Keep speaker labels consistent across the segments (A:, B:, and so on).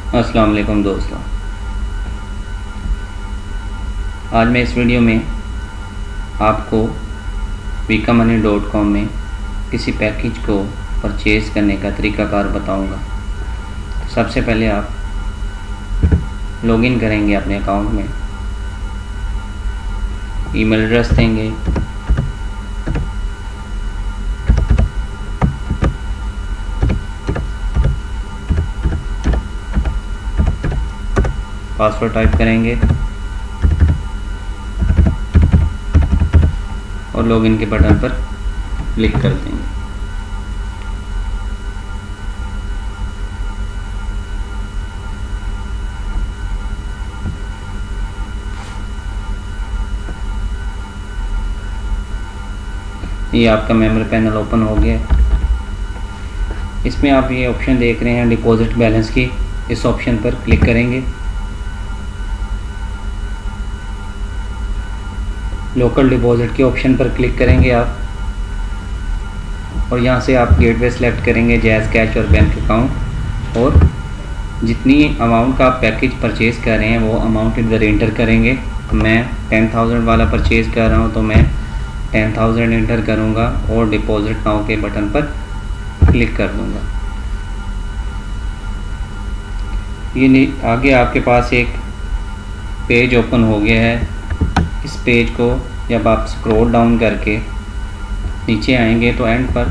A: अस्सलाम वालेकुम दोस्तों। आज मैं इस वीडियो में आपको Vicamoney.com में किसी पैकेज को परचेज़ करने का तरीक़ाकार बताऊंगा। तो सबसे पहले आप लॉगिन करेंगे अपने अकाउंट में, ईमेल एड्रेस देंगे, पासवर्ड टाइप करेंगे और लॉगिन के बटन पर क्लिक कर देंगे। ये आपका मेंबर पैनल ओपन हो गया। इसमें आप ये ऑप्शन देख रहे हैं डिपॉजिट बैलेंस की, इस ऑप्शन पर क्लिक करेंगे। लोकल डिपॉजिट के ऑप्शन पर क्लिक करेंगे आप, और यहाँ से आप गेटवे सेलेक्ट करेंगे, जैज़, कैश और बैंक अकाउंट, और जितनी अमाउंट का आप पैकेज परचेज़ कर रहे हैं वो अमाउंट इधर एंटर करेंगे। मैं 10,000 वाला परचेज़ कर रहा हूँ तो मैं 10,000 एंटर करूँगा और डिपॉजिट नाउ के बटन पर क्लिक कर दूँगा। ये आगे आपके पास एक पेज ओपन हो गया है। इस पेज को जब आप स्क्रॉल डाउन करके नीचे आएंगे तो एंड पर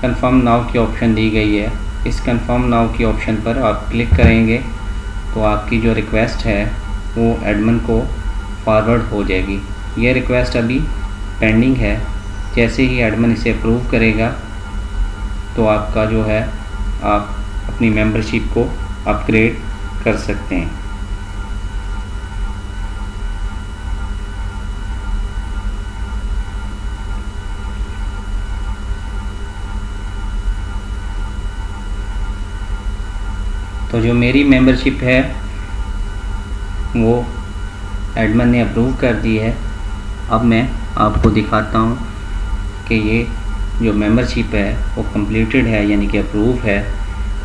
A: कंफर्म नाउ की ऑप्शन दी गई है। इस कंफर्म नाउ की ऑप्शन पर आप क्लिक करेंगे तो आपकी जो रिक्वेस्ट है वो एडमिन को फॉरवर्ड हो जाएगी। ये रिक्वेस्ट अभी पेंडिंग है। जैसे ही एडमिन इसे अप्रूव करेगा तो आपका जो है आप अपनी मेंबरशिप को अपग्रेड कर सकते हैं। तो जो मेरी मेंबरशिप है वो एडमिन ने अप्रूव कर दी है। अब मैं आपको दिखाता हूँ कि ये जो मेंबरशिप है वो कंप्लीटेड है, यानी कि अप्रूव है।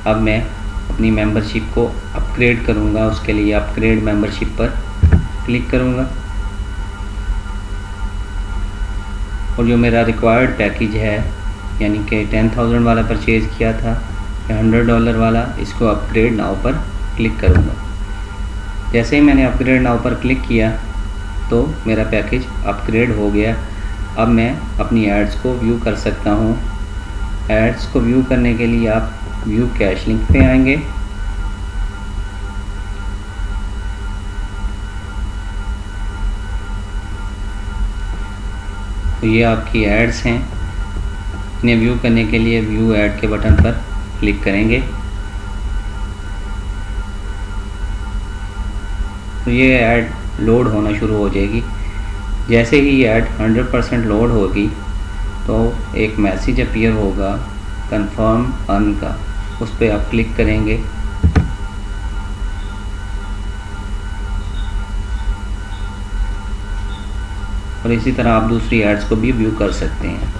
A: अब मैं अपनी मेंबरशिप को अपग्रेड करूँगा। उसके लिए अपग्रेड मेंबरशिप पर क्लिक करूँगा और जो मेरा रिक्वायर्ड पैकेज है, यानी कि 10,000 वाला परचेज़ किया था या $100 वाला, इसको अपग्रेड नाउ पर क्लिक करूँगा। जैसे ही मैंने अपग्रेड नाउ पर क्लिक किया तो मेरा पैकेज अपग्रेड हो गया। अब मैं अपनी एड्स को व्यू कर सकता हूँ। एड्स को व्यू करने के लिए आप व्यू कैश लिंक पे आएंगे। तो ये आपकी एड्स हैं। इन्हें व्यू करने के लिए व्यू ऐड के बटन पर क्लिक करेंगे तो ये ऐड लोड होना शुरू हो जाएगी। जैसे ही ऐड 100% लोड होगी तो एक मैसेज अपीयर होगा कंफर्म अर्न का, उस पर आप क्लिक करेंगे। और इसी तरह आप दूसरी एड्स को भी व्यू कर सकते हैं।